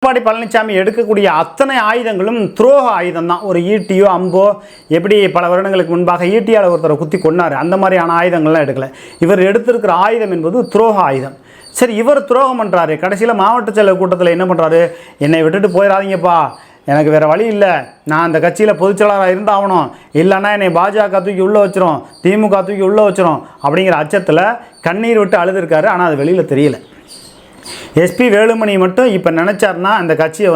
எடப்பாடி பழனிசாமி எடுக்கக்கூடிய அத்தனை ஆயுதங்களும் துரோக ஆயுதம் தான். ஒரு ஈட்டியோ அம்போ, எப்படி பல வருடங்களுக்கு முன்பாக ஈட்டியால் ஒருத்தரை குத்தி கொண்டார், அந்த மாதிரியான ஆயுதங்கள்லாம் எடுக்கலை. இவர் எடுத்திருக்கிற ஆயுதம் என்பது துரோக ஆயுதம். சரி, இவர் துரோகம் பண்ணுறாரு. கடைசியில் மாவட்ட செயலர் கூட்டத்தில் என்ன பண்ணுறாரு, என்னை விட்டுட்டு போயிடாதீங்கப்பா, எனக்கு வேறு வழி இல்லை, நான் அந்த கட்சியில் பொதுச்செயலாளராக இருந்தாகணும், இல்லைன்னா என்னை பாஜக தூக்கி உள்ளே வச்சிரும், திமுக தூக்கி உள்ளே வச்சிரும் அப்படிங்கிற அச்சத்தில் கண்ணீர் விட்டு அழுதுருக்காரு. ஆனால் அது வெளியில் தெரியல. எஸ்பி வேலுமணி மட்டும் இப்போ நினச்சார்னா அந்த கட்சியை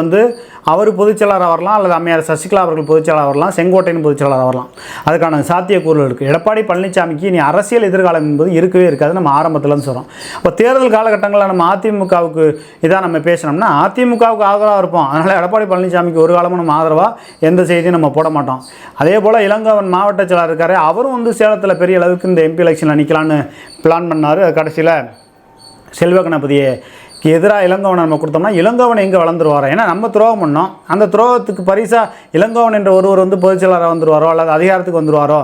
அவர் பொதுச்செயலாளராக வரலாம், அல்லது அம்மையார் சசிகலா அவர்கள் பொதுச்செயலாளர் வரலாம், செங்கோட்டையின் பொதுச்செயலாளர் வரலாம். அதுக்கான சாத்தியக்கூறுகள் இருக்குது. எடப்பாடி பழனிசாமிக்கு இனி அரசியல் எதிர்காலம் என்பது இருக்கவே இருக்காது. நம்ம ஆரம்பத்தில் சொல்கிறோம். இப்போ தேர்தல் காலகட்டங்களில் நம்ம அதிமுகவுக்கு இதான் நம்ம பேசினோம்னா அதிமுகவுக்கு ஆதரவாக இருப்போம். அதனால் எடப்பாடி பழனிசாமிக்கு ஒரு காலமும் நம்ம ஆதரவாக எந்த செய்தியும் நம்ம போட மாட்டோம். அதே போல் இளங்கோவன் மாவட்ட செயலாளர் இருக்கார், அவரும் சேலத்தில் பெரிய அளவுக்கு இந்த எம்பி எலெக்ஷனில் நிற்கலான்னு பிளான் பண்ணார். கடைசியில் செல்வ கணபதியை எதிராக இளங்கோவனை நம்ம கொடுத்தோம்னா இளங்கோவன் எங்கே வளர்ந்துருவாரோ, ஏன்னா நம்ம துரோகம் பண்ணோம், அந்த துரோகத்துக்கு பரிசாக இளங்கோவன் என்ற ஒருவர் பொதுச்செயலாளராக வந்துடுவாரோ அல்லது அதிகாரத்துக்கு வந்துடுவாரோ,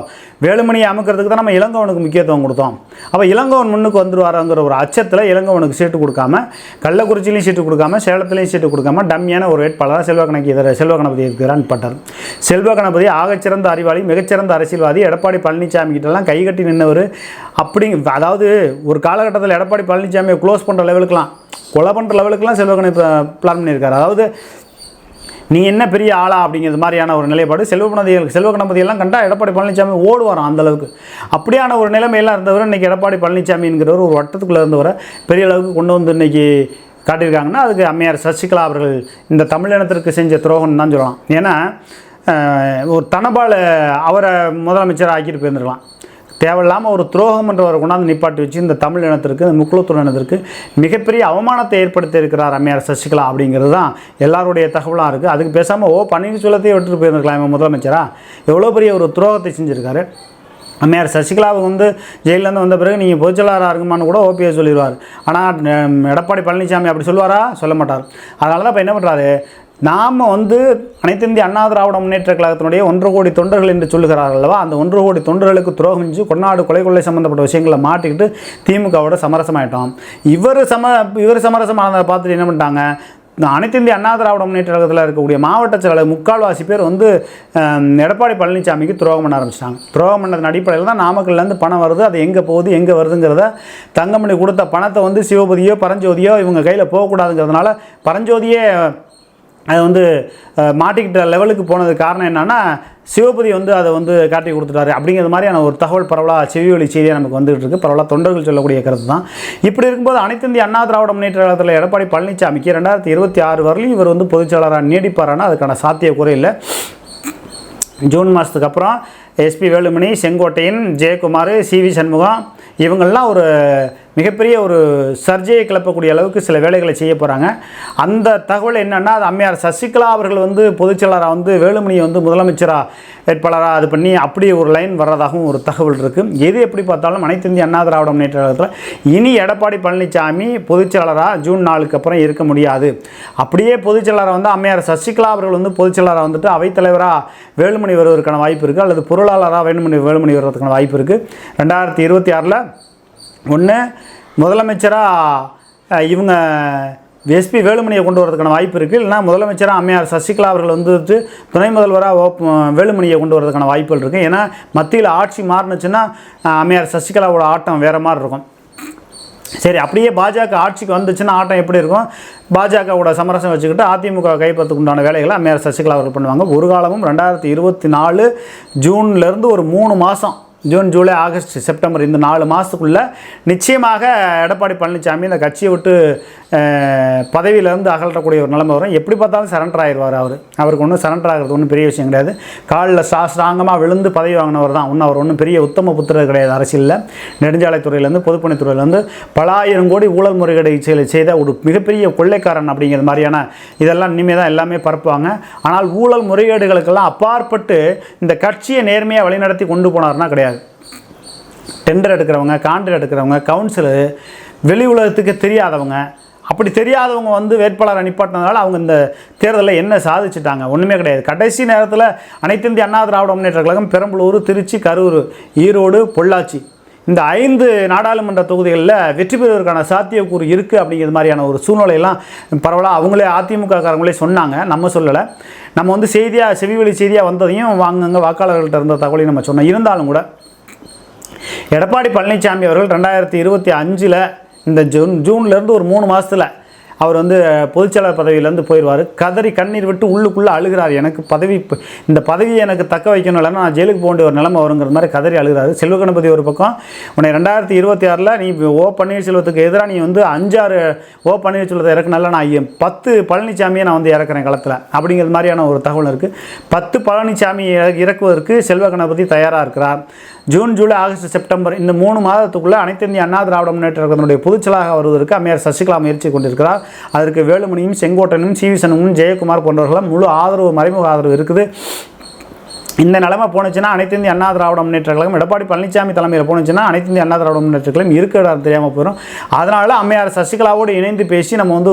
வேலுமணியை அமுக்கிறதுக்கு தான் நம்ம இளங்கோவனுக்கு முக்கியத்துவம் கொடுத்தோம். அப்போ இளங்கோவன் முன்னுக்கு வந்துடுவாரோங்கிற ஒரு அச்சத்தில் இளங்கோவனுக்கு சீட்டு கொடுக்காம, கள்ளக்குறிச்சிலையும் சீட்டு கொடுக்காம, சேலத்துலையும் சீட்டு கொடுக்காம டம்மியான ஒரு வேட்பாளராக செல்வ கணபதி இருக்கிறான்னு பட்டார். செல்வ கணபதி ஆகச்சிறந்த அறிவாளி, மிகச்சிறந்த அரசியல்வாதி, எடப்பாடி பழனிசாமி கிட்டலாம் கைகட்டி நின்றவர். அதாவது ஒரு காலகட்டத்தில் எடப்பாடி பழனிசாமியை க்ளோஸ் பண்ணுற லெவலுக்குலாம், கொலை பண்ணுற லெவலுக்குலாம் செல்வ கணபதி பிளான் பண்ணியிருக்காரு. அதாவது நீ என்ன பெரிய ஆளா அப்படிங்கிறது மாதிரியான ஒரு நிலைப்பாடு. செல்வ கணபதியெல்லாம் கண்டா எடப்பாடி பழனிசாமி ஓடுவாராம் அந்தளவுக்கு. அப்படியான ஒரு நிலைமையெல்லாம் இருந்தவர் இன்றைக்கி எடப்பாடி பழனிசாமிங்கிறவர் ஒரு வட்டத்துக்குள்ளே இருந்தவரை பெரிய அளவுக்கு கொண்டு வந்து இன்றைக்கி காட்டியிருக்காங்கன்னா அதுக்கு அம்மையார் சசிகலா அவர்கள் இந்த தமிழினத்திற்கு செஞ்ச துரோகம் தான் சொல்லலாம். ஏன்னா ஒரு தனபால் அவரை முதலமைச்சராக ஆக்கிட்டு போயிருந்துருக்கலாம். தேவையில்லாமல் ஒரு துரோகம் என்றவரை கொண்டாந்து நிப்பாட்டி வச்சு இந்த தமிழ் இனத்திற்கு, முக்குளத்தூர் இனத்திற்கு மிகப்பெரிய அவமானத்தை ஏற்படுத்தி இருக்கிறார் அம்மையார் சசிகலா அப்படிங்கிறது தான் எல்லாருடைய தகவலாக இருக்குது. அதுக்கு பேசாமல் பன்னீர்செல்வத்தையே விட்டுட்டு போயிருந்துருக்கலாம் இவன் முதலமைச்சரா. எவ்வளோ பெரிய ஒரு துரோகத்தை செஞ்சுருக்காரு. அம்மையார் சசிகலாவுக்கு ஜெயிலேருந்து வந்த பிறகு நீங்கள் பொதுச்செயலாளராக இருக்குமான்னு கூட ஓபிஎஸ் சொல்லிடுவார். ஆனால் எடப்பாடி பழனிசாமி அப்படி சொல்லுவாரா? சொல்ல மாட்டார். அதனால தான் இப்போ என்ன பண்ணுறாரு, நாம் அனைத்து இந்திய அண்ணா திராவிட முன்னேற்ற கழகத்தினுடைய 1 கோடி தொண்டர்கள் என்று சொல்லுகிறார்கள் அல்லவா, அந்த 1 கோடி தொண்டர்களுக்கு துரோகம் செஞ்சு கொண்டாடு கொலை சம்மந்தப்பட்ட விஷயங்களை மாட்டிக்கிட்டு திமுகவோட சமரசமாயிட்டோம். இவர் சமரசமானதை பார்த்துட்டு என்ன பண்ணிட்டாங்க, அனைத்து இந்திய அண்ணா திராவிட முன்னேற்ற கழகத்தில் இருக்கக்கூடிய மாவட்ட செயலாளர் முக்கால்வாசி பேர் எடப்பாடி பழனிசாமிக்கு துரோகம் பண்ண ஆரம்பிச்சிட்டாங்க. துரோகம் பண்ணதன் அடிப்படையில் தான் நாமக்கல்லேருந்து பணம் வருது, அது எங்கே போகுது எங்கே வருதுங்கிறத, தங்கமணி கொடுத்த பணத்தை சிவபதியோ பரஞ்சோதியோ இவங்க கையில் போகக்கூடாதுங்கிறதுனால பரஞ்சோதியே அது மாட்டிக்கிட்ட லெவலுக்கு போனது காரணம் என்னென்னா சிவபதி அதை காட்டி கொடுத்துட்டாரு அப்படிங்கிறது மாதிரியான ஒரு தகவல் பரவலாக செவிவழி செய்தியாக நமக்கு வந்துகிட்டு இருக்குது. பரவலாக தொண்டர்கள் சொல்லக்கூடிய கருத்து தான். இப்படி இருக்கும்போது அனைத்து இந்திய அண்ணா திராவிட முன்னேற்ற கழகத்தில் எடப்பாடி பழனிசாமிக்கு 2026 வரலையும் இவர் பொதுச்செயலாளராக நீடிப்பாரானா அதுக்கான சாத்தியக்கூறு இல்லை. ஜூன் மாதத்துக்கு அப்புறம் எஸ்பி வேலுமணி, செங்கோட்டையன், ஜெயக்குமார், சிவி சண்முகம் இவங்கள்லாம் ஒரு மிகப்பெரிய ஒரு சர்ச்சையை கிளப்பக்கூடிய அளவுக்கு சில வேலைகளை செய்ய போகிறாங்க. அந்த தகவல் என்னென்னா, அது அம்மையார் சசிகலா அவர்கள் பொதுச்செயலாளராக வேலுமணியை முதலமைச்சராக வேட்பாளராக அது பண்ணி அப்படி ஒரு லைன் வர்றதாகவும் ஒரு தகவல் இருக்குது. எது எப்படி பார்த்தாலும் அனைத்து இந்திய அண்ணா திராவிட முன்னேற்ற கழகத்தில் இனி எடப்பாடி பழனிசாமி பொதுச்செயலாளராக ஜூன் 4க்கு அப்புறம் இருக்க முடியாது. அப்படியே பொதுச்செயலாளராக அம்மையார் சசிகலா அவர்கள் பொதுச்செயலாளராக அவைத்தலைவராக வேலுமணி வருவதற்கான வாய்ப்பு இருக்குது, அல்லது பொருளாளராக வேலுமணி வருவதற்கான வாய்ப்பு இருக்குது. 2026 ஒன்று முதலமைச்சராக இவங்க எஸ்பி வேலுமணியை கொண்டு வரதுக்கான வாய்ப்பு இருக்குது. இல்லைனா முதலமைச்சராக அம்மையார் சசிகலா அவர்கள் துணை முதல்வராக வேலுமணியை கொண்டு வரதுக்கான வாய்ப்புகள் இருக்குது. ஏன்னா மத்தியில் ஆட்சி மாறினுச்சுன்னா அம்மையார் சசிகலாவோட ஆட்டம் வேறு மாதிரி இருக்கும். சரி, அப்படியே பாஜக ஆட்சிக்கு வந்துச்சுன்னா ஆட்டம் எப்படி இருக்கும், பாஜகவோட சமரசம் வச்சுக்கிட்டு அதிமுக கைப்பற்றுக்கு உண்டான வேலைகளை அம்மையார் சசிகலா அவர்கள் பண்ணுவாங்க. ஒரு காலமும் 2024 ஜூன்லேருந்து ஒரு 3 மாதம், ஜூன், ஜூலை, ஆகஸ்ட், செப்டம்பர் இந்த 4 மாதத்துக்குள்ளே நிச்சயமாக எடப்பாடி பழனிசாமி இந்த கட்சியை விட்டு பதவியிலேருந்து அகற்றக்கூடிய ஒரு நிலைமை வரும். எப்படி பார்த்தாலும் சரண்டர் ஆகிடுவார். அவருக்கு ஒன்றும் சரண்டர் ஆகிறது ஒன்றும் பெரிய விஷயம் கிடையாது. காலில் ஸ்ட்ராங்கமாக விழுந்து பதவி வாங்கினவர் தான். அவர் ஒன்றும் பெரிய உத்தம புத்திரர் கிடையாது. அரசியலில் நெடுஞ்சாலைத்துறையிலேருந்து பொதுப்பணித்துறையிலேருந்து பல ஆயிரம் கோடி ஊழல் முறைகேடு செய்த ஒரு மிகப்பெரிய கொள்ளைக்காரன் அப்படிங்கிற மாதிரியான இதெல்லாம் இனிமேல் தான் எல்லாமே பரப்புவாங்க. ஆனால் ஊழல் முறைகேடுகளுக்கெல்லாம் அப்பாற்பட்டு இந்த கட்சியை நேர்மையாக வழிநடத்தி கொண்டு போனார்னா கிடையாது. டெண்டர் எடுக்கிறவங்க, கான்ட்ராக்ட் எடுக்கிறவங்க, கவுன்சிலரு, வெளி உலகத்துக்கு தெரியாதவங்க, அப்படி தெரியாதவங்க வேட்பாளரை நிப்பாட்டினதால அவங்க இந்த தேர்தலில் என்ன சாதிச்சுட்டாங்க? ஒன்றுமே கிடையாது. கடைசி நேரத்தில் அனைத்து இந்திய அண்ணா திராவிட முன்னேற்ற கழகம் பெரம்பலூர், திருச்சி, கரூர், ஈரோடு, பொள்ளாச்சி இந்த 5 நாடாளுமன்ற தொகுதிகளில் வெற்றி பெறுவதற்கான சாத்தியக்கூறு இருக்குது அப்படிங்கிற மாதிரியான ஒரு சூழ்நிலையெல்லாம் பரவலாக அவங்களே அதிமுக காரங்களே சொன்னாங்க, நம்ம சொல்லலை. நம்ம வந்து செவி வழி செய்தியாக வந்ததையும் அங்கங்கே வாக்காளர்கள்ட்ட இருந்த தகவலையும் நம்ம சொன்னோம். இருந்தாலும் கூட எடப்பாடி பழனிசாமி அவர்கள் 2025 இந்த ஜூன்லேருந்து ஒரு 3 மாதத்தில் அவர் வந்து பொதுச்செயலாளர் பதவியிலேருந்து போயிடுவார். கதறி கண்ணீர் விட்டு உள்ளுக்குள்ளே அழுகிறார். எனக்கு இந்த பதவியை எனக்கு தக்க வைக்கணும், இல்லைன்னா நான் ஜெயிலுக்கு போக வேண்டிய ஒரு நிலைமை வருங்கிற மாதிரி கதறி அழுகிறாரு. செல்வ கணபதி ஒரு பக்கம், உன்னை 2026 நீ ஓ பன்னீர்செல்வத்துக்கு எதிராக நீ வந்து 5-6 ஓ பன்னீர்செல்வத்தை இறக்குனால நான் 10 பழனிசாமியை நான் வந்து இறக்குறேன் களத்தில் அப்படிங்கிற மாதிரியான ஒரு தகவல் இருக்குது. 10 பழனிசாமி இறக்குவதற்கு செல்வ கணபதி தயாராக இருக்கிறார். ஜூன், ஜூலை, ஆகஸ்ட், செப்டம்பர் இந்த 3 மாதத்துக்குள்ளே அனைத்து இந்திய அண்ணா திராவிட முன்னேற்ற கழகத்தினுடைய பொதுச்செயலாளராக வருவதற்கு அம்மையார் சசிகலா முயற்சி கொண்டிருக்கிறார். அதற்கு வேலுமணியும், செங்கோட்டனும், சி வி சண்முகமும், ஜெயக்குமார் போன்றவர்களும் முழு ஆதரவு, மறைமுக ஆதரவு இருக்குது. இந்த நிலைமை போணுச்சுன்னா அனைத்து இந்திய அண்ணா திராவிட முன்னேற்ற கழகம் எடப்பாடி பழனிசாமி தலைமையில் போணுச்சுன்னா அனைத்து இந்திய அண்ணா திராவிட முன்னேற்ற கழகம் இருக்கிற தெரியாமல் போயிடும். அதனால் அம்மையார் சசிகலாவோடு இணைந்து பேசி நம்ம வந்து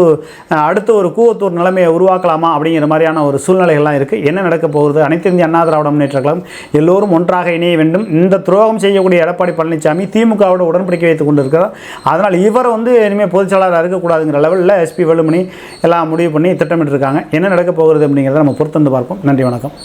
அடுத்து ஒரு கூவத்தூர் நிலைமையை உருவாக்கலாமா அப்படிங்கிற மாதிரியான ஒரு சூழ்நிலைகள்லாம் இருக்குது. என்ன நடக்க போகுது? அனைத்து இந்திய அண்ணா திராவிட முன்னேற்ற கழகம் எல்லோரும் ஒன்றாக இணைய வேண்டும். இந்த துரோகம் செய்யக்கூடிய எடப்பாடி பழனிசாமி திமுகவோட உடன்படிக்கை வைத்துக் கொண்டிருக்கிறார். அதனால் இவர் வந்து இனிமேல் பொதுச்செயலாளர் இருக்கக்கூடாதுங்கிற லெவலில் எஸ்பி வேலுமணி எல்லாம் முடிவு பண்ணி திட்டமிட்டு இருக்காங்க. என்ன நடக்க போகிறது அப்படிங்கிறத நம்ம பொறுத்து வந்து பார்ப்போம். நன்றி, வணக்கம்.